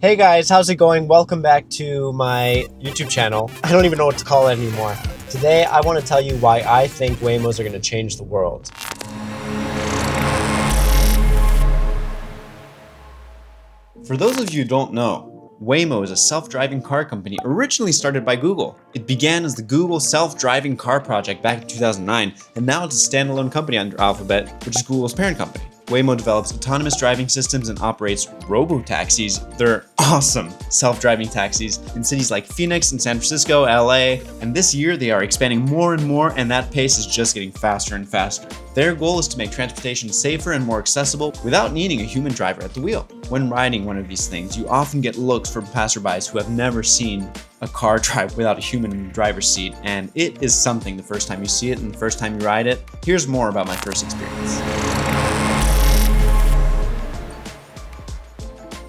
Hey guys, how's it going? Welcome back to my YouTube channel. I don't even know what to call it anymore. Today, I want to tell you why I think Waymos are going to change the world. For those of you who don't know, Waymo is a self-driving car company originally started by Google. It began as the Google self-driving car project back in 2009, and now it's a standalone company under Alphabet, which is Google's parent company. Waymo develops autonomous driving systems and operates robo-taxis. They're awesome self-driving taxis in cities like Phoenix and San Francisco, LA, and this year they are expanding more and more, and that pace is just getting faster and faster. Their goal is to make transportation safer and more accessible without needing a human driver at the wheel. When riding one of these things, you often get looks from passerbys who have never seen a car drive without a human in the driver's seat, and it is something the first time you see it and the first time you ride it. Here's more about my first experience.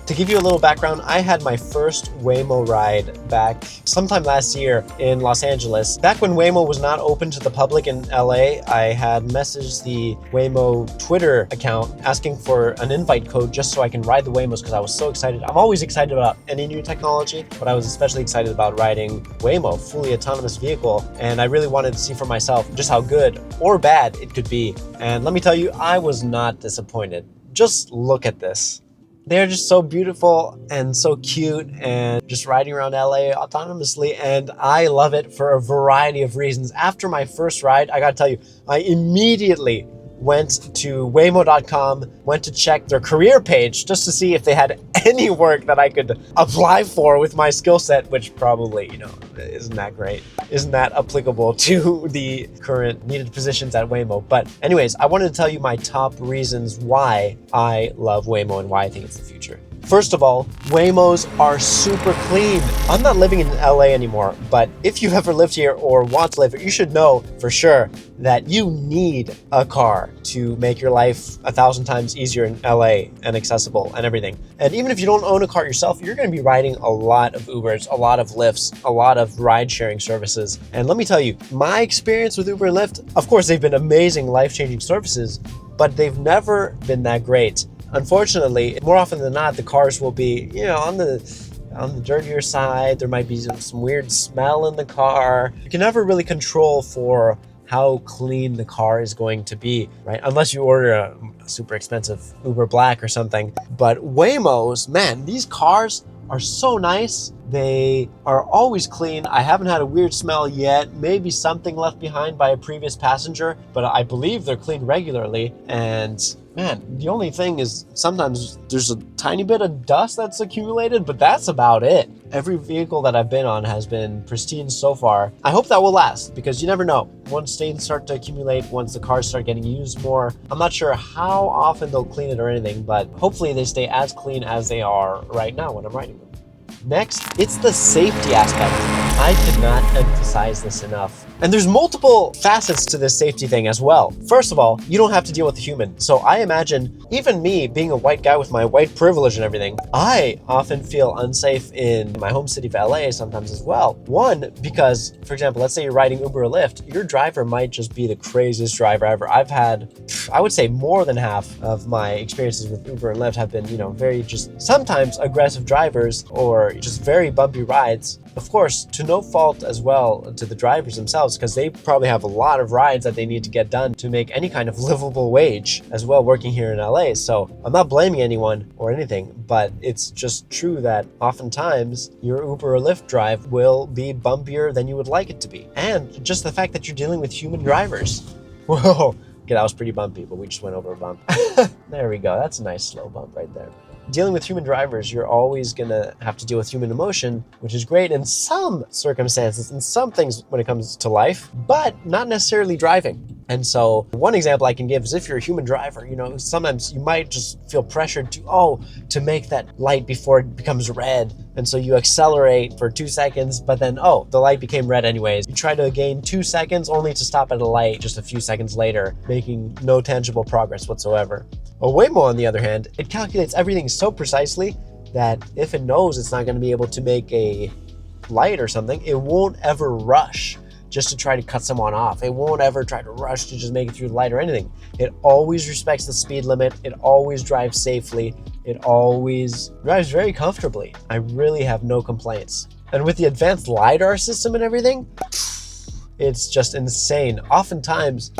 To give you a little background, I had my first Waymo ride back sometime last year in Los Angeles. Back when Waymo was not open to the public in LA, I had messaged the Waymo Twitter account asking for an invite code just so I can ride the Waymos because I was so excited. I'm always excited about any new technology, but I was especially excited about riding Waymo, fully autonomous vehicle, and I really wanted to see for myself just how good or bad it could be. And let me tell you, I was not disappointed. Just look at this. They're just so beautiful and so cute and just riding around LA autonomously, and I love it for a variety of reasons. After my first ride, I gotta tell you, I immediately went to Waymo.com, went to check their career page just to see if they had any work that I could apply for with my skill set, which probably, isn't that great. Isn't that applicable to the current needed positions at Waymo? But anyways, I wanted to tell you my top reasons why I love Waymo and why I think it's the future. First of all, Waymos are super clean. I'm not living in LA anymore, but if you've ever lived here or want to live here, you should know for sure that you need a car to make your life 1,000 times easier in LA and accessible and everything. And even if you don't own a car yourself, you're going to be riding a lot of Ubers, a lot of Lyfts, a lot of ride-sharing services. And let me tell you, my experience with Uber and Lyft, of course, they've been amazing, life-changing services, but they've never been that great. Unfortunately, more often than not, the cars will be, on the dirtier side. There might be some weird smell in the car. You can never really control for how clean the car is going to be, right? Unless you order a super expensive Uber Black or something. But Waymos, man, these cars are so nice. They are always clean. I haven't had a weird smell yet. Maybe something left behind by a previous passenger, but I believe they're cleaned regularly. And man, the only thing is sometimes there's a tiny bit of dust that's accumulated, but that's about it. Every vehicle that I've been on has been pristine so far. I hope that will last because you never know. Once stains start to accumulate, once the cars start getting used more, I'm not sure how often they'll clean it or anything, but hopefully they stay as clean as they are right now when I'm riding them. Next, it's the safety aspect. I cannot emphasize this enough. And there's multiple facets to this safety thing as well. First of all, you don't have to deal with a human. So I imagine, even me being a white guy with my white privilege and everything, I often feel unsafe in my home city of LA sometimes as well. One, because, for example, let's say you're riding Uber or Lyft, your driver might just be the craziest driver ever. I've had, I would say more than half of my experiences with Uber and Lyft have been, very just sometimes aggressive drivers or just very bumpy rides. Of course, to no fault as well to the drivers themselves, because they probably have a lot of rides that they need to get done to make any kind of livable wage as well working here in LA. So I'm not blaming anyone or anything, but it's just true that oftentimes your Uber or Lyft drive will be bumpier than you would like it to be. And just the fact that you're dealing with human drivers. Whoa, okay, that was pretty bumpy, but we just went over a bump. There we go. That's a nice slow bump right there. Dealing with human drivers, you're always gonna have to deal with human emotion, which is great in some circumstances, in some things when it comes to life, but not necessarily driving. And so one example I can give is if you're a human driver, sometimes you might just feel pressured to make that light before it becomes red. And so you accelerate for 2 seconds, but then, the light became red anyways. You try to gain 2 seconds only to stop at a light just a few seconds later, making no tangible progress whatsoever. A Waymo, on the other hand, it calculates everything so precisely that if it knows it's not going to be able to make a light or something, it won't ever rush just to try to cut someone off. It won't ever try to rush to just make it through the light or anything. It always respects the speed limit. It always drives safely. It always drives very comfortably. I really have no complaints. And with the advanced LiDAR system and everything, it's just insane. Not oftentimes,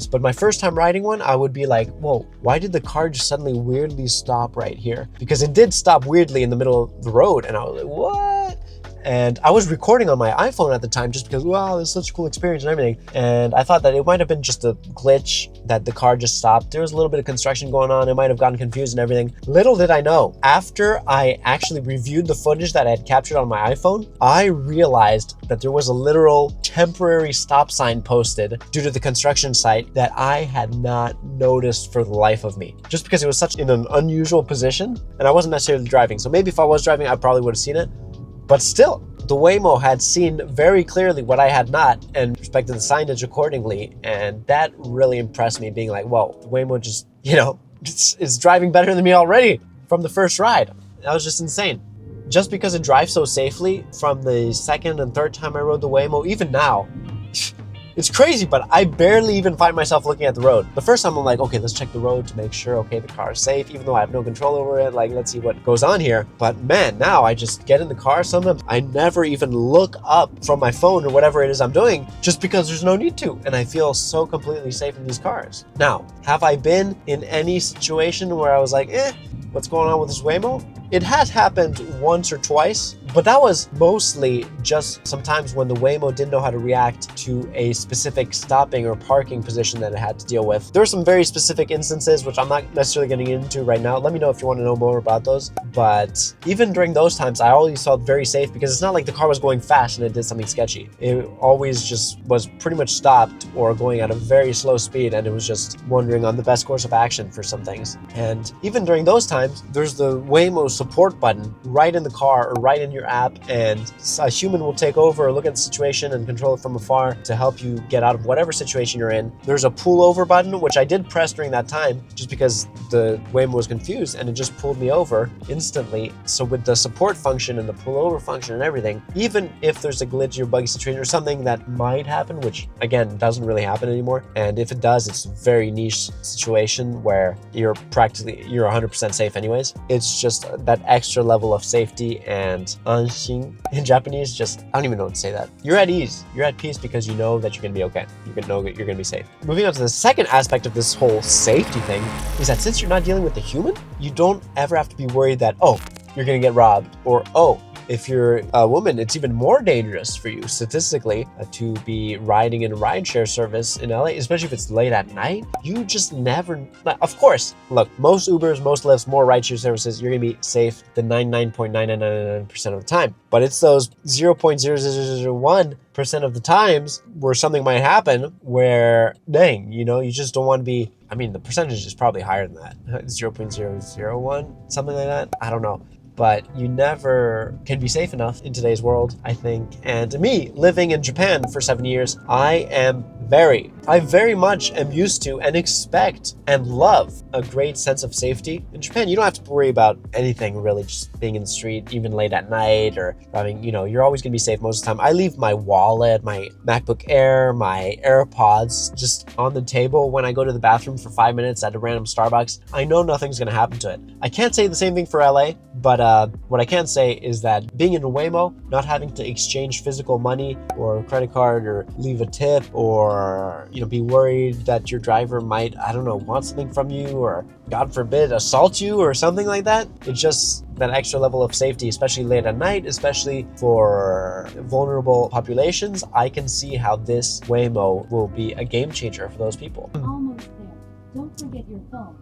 but my first time riding one, I would be like, whoa, why did the car just suddenly weirdly stop right here? Because it did stop weirdly in the middle of the road, and I was like, what? And I was recording on my iPhone at the time just because, wow, this is such a cool experience and everything. And I thought that it might have been just a glitch that the car just stopped. There was a little bit of construction going on. It might have gotten confused and everything. Little did I know, after I actually reviewed the footage that I had captured on my iPhone, I realized that there was a literal temporary stop sign posted due to the construction site that I had not noticed for the life of me. Just because it was such in an unusual position and I wasn't necessarily driving. So maybe if I was driving, I probably would have seen it. But still, the Waymo had seen very clearly what I had not and respected the signage accordingly. And that really impressed me, being like, well, the Waymo just, is driving better than me already from the first ride. That was just insane. Just because it drives so safely from the second and third time I rode the Waymo, even now, it's crazy, but I barely even find myself looking at the road. The first time I'm like, okay, let's check the road to make sure, okay, the car is safe, even though I have no control over it. Like, let's see what goes on here. But man, now I just get in the car. Sometimes I never even look up from my phone or whatever it is I'm doing just because there's no need to. And I feel so completely safe in these cars. Now, have I been in any situation where I was like, what's going on with this Waymo? It has happened once or twice, but that was mostly just sometimes when the Waymo didn't know how to react to a specific stopping or parking position that it had to deal with. There are some very specific instances, which I'm not necessarily getting into right now. Let me know if you want to know more about those. But even during those times, I always felt very safe because it's not like the car was going fast and it did something sketchy. It always just was pretty much stopped or going at a very slow speed, and it was just wondering on the best course of action for some things. And even during those times, there's the Waymo support button right in the car or right in your app, and a human will take over or look at the situation and control it from afar to help you get out of whatever situation you're in. There's a pull over button, which I did press during that time just because the Waymo was confused and it just pulled me over instantly. So with the support function and the pull over function and everything, even if there's a glitch or buggy situation or something that might happen, which again doesn't really happen anymore, and if it does, it's a very niche situation where you're 100% safe anyways. It's just that extra level of safety and anshin in Japanese, just, I don't even know what to say that. You're at ease, you're at peace because you know that you're gonna be okay. You can know that you're gonna be safe. Moving on to the second aspect of this whole safety thing is that since you're not dealing with the human, you don't ever have to be worried that, oh, you're gonna get robbed, or oh, if you're a woman, it's even more dangerous for you statistically to be riding in a rideshare service in LA, especially if it's late at night. You just never, of course, look, most Ubers, most Lyfts, more rideshare services, you're gonna be safe the 99.9999% of the time. But it's those 0.0001% of the times where something might happen where, dang, you just don't want to be, the percentage is probably higher than that. 0.001, something like that. I don't know. But you never can be safe enough in today's world, I think. And me, living in Japan for 7 years, I very much am used to and expect and love a great sense of safety. In Japan, you don't have to worry about anything really, just being in the street, even late at night or driving, you're always gonna be safe most of the time. I leave my wallet, my MacBook Air, my AirPods just on the table when I go to the bathroom for 5 minutes at a random Starbucks. I know nothing's gonna happen to it. I can't say the same thing for LA, but what I can say is that being in a Waymo, not having to exchange physical money or credit card or leave a tip or, be worried that your driver might, want something from you or, God forbid, assault you or something like that. It's just that extra level of safety, especially late at night, especially for vulnerable populations. I can see how this Waymo will be a game changer for those people. Almost there. Don't forget your phone.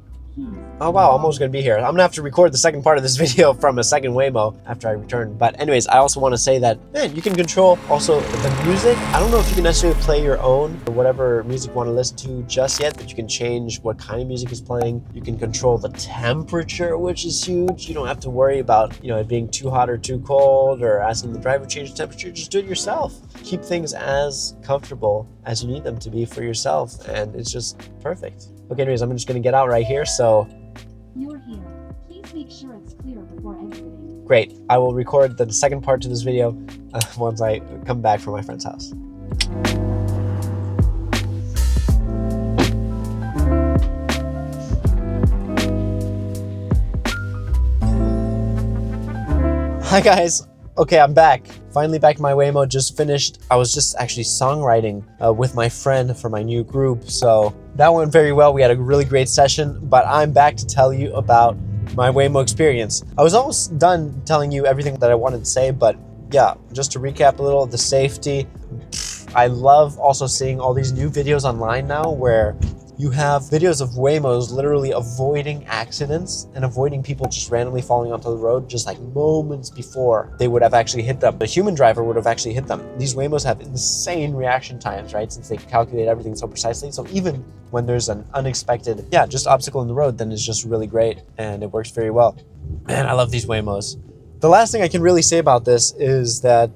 Oh wow, almost gonna be here. I'm gonna have to record the second part of this video from a second Waymo after I return. But anyways, I also want to say that, man, you can control also the music. I don't know if you can necessarily play your own or whatever music you want to listen to just yet, but you can change what kind of music is playing. You can control the temperature, which is huge. You don't have to worry about, it being too hot or too cold or asking the driver to change the temperature. Just do it yourself. Keep things as comfortable as you need them to be for yourself, and it's just perfect. Okay, anyways, I'm just gonna get out right here, so. You're here. Please make sure it's clear before exiting. Great, I will record the second part to this video once I come back from my friend's house. Hi guys. Okay, I'm back. Finally back to my Waymo, just finished. I was just actually songwriting with my friend for my new group. So that went very well. We had a really great session, but I'm back to tell you about my Waymo experience. I was almost done telling you everything that I wanted to say, but yeah, just to recap a little, the safety. I love also seeing all these new videos online now where you have videos of Waymos literally avoiding accidents and avoiding people just randomly falling onto the road just like moments before they would have actually hit them. The human driver would have actually hit them. These Waymos have insane reaction times, right? Since they calculate everything so precisely. So even when there's an unexpected, just obstacle in the road, then it's just really great and it works very well. Man, I love these Waymos. The last thing I can really say about this is that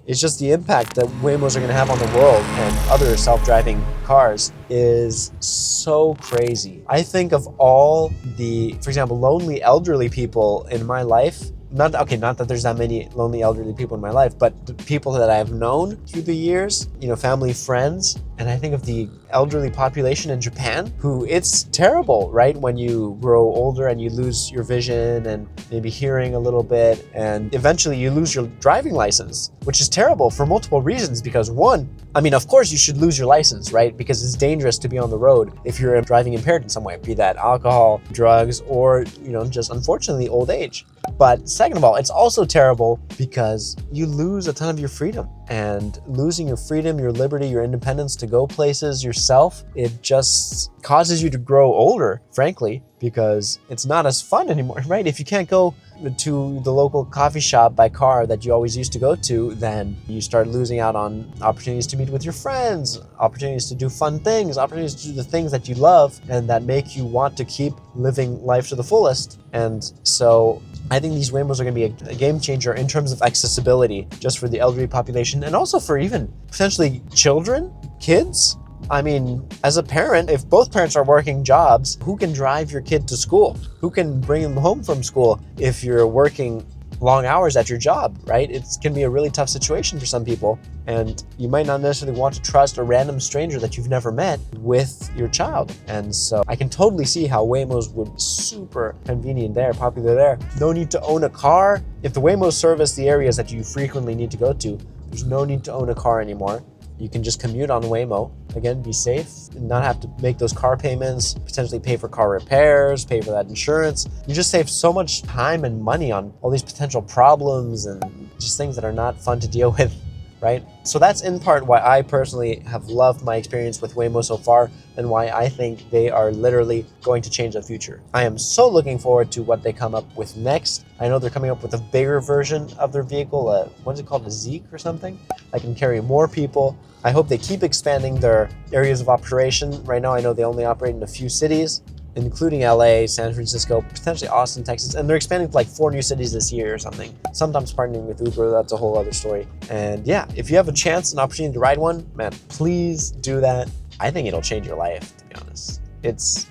it's just the impact that Waymos are going to have on the world and other self-driving cars is so crazy. I think of all the, for example, lonely elderly people in my life. Not that there's that many lonely elderly people in my life, but the people that I've known through the years, family, friends. And I think of the elderly population in Japan, who it's terrible, right? When you grow older and you lose your vision and maybe hearing a little bit, and eventually you lose your driving license, which is terrible for multiple reasons. Because one, of course you should lose your license, right? Because it's dangerous to be on the road if you're driving impaired in some way, be that alcohol, drugs, or, just unfortunately old age. But second of all, it's also terrible because you lose a ton of your freedom, and losing your freedom, your liberty, your independence to go places yourself, it just causes you to grow older, frankly, because it's not as fun anymore, right? If you can't go to the local coffee shop by car that you always used to go to, then you start losing out on opportunities to meet with your friends, opportunities to do fun things, opportunities to do the things that you love and that make you want to keep living life to the fullest. And so I think these Waymos are going to be a game changer in terms of accessibility, just for the elderly population and also for even potentially children, kids. As a parent, if both parents are working jobs, who can drive your kid to school? Who can bring them home from school if you're working long hours at your job, right? It can be a really tough situation for some people, and you might not necessarily want to trust a random stranger that you've never met with your child. And so I can totally see how Waymos would be super convenient there, popular there. No need to own a car. If the Waymos service the areas that you frequently need to go to, there's no need to own a car anymore. You can just commute on Waymo, again, be safe, and not have to make those car payments, potentially pay for car repairs, pay for that insurance. You just save so much time and money on all these potential problems and just things that are not fun to deal with, right? So that's in part why I personally have loved my experience with Waymo so far and why I think they are literally going to change the future. I am so looking forward to what they come up with next. I know they're coming up with a bigger version of their vehicle, what is it called, a Zeek or something? That can carry more people. I hope they keep expanding their areas of operation. Right now I know they only operate in a few cities, including LA, San Francisco, potentially Austin, Texas, and they're expanding to like 4 new cities this year or something. Sometimes partnering with Uber, that's a whole other story. And yeah, if you have a chance, an opportunity to ride one, man, please do that. I think it'll change your life, to be honest. It's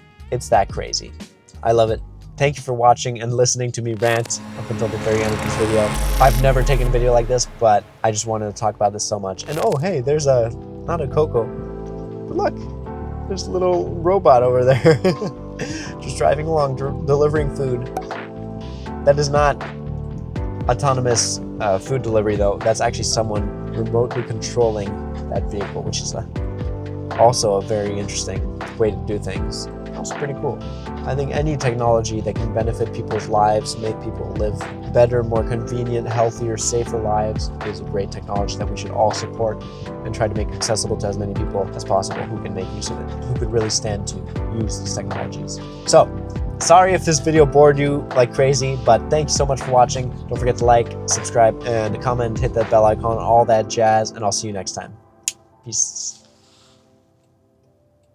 that crazy. I love it. Thank you for watching and listening to me rant up until the very end of this video. I've never taken a video like this, but I just wanted to talk about this so much. And oh, hey, there's not a Coco, but look, there's a little robot over there. Just driving along, delivering food. That is not autonomous food delivery though. That's actually someone remotely controlling that vehicle, which is also a very interesting way to do things. Also pretty cool. I think any technology that can benefit people's lives, make people live better, more convenient, healthier, safer lives is a great technology that we should all support and try to make accessible to as many people as possible who can make use of it, who could really stand to use these technologies. So, sorry if this video bored you like crazy, but thank you so much for watching. Don't forget to like, subscribe, and comment, hit that bell icon, all that jazz, and I'll see you next time. Peace.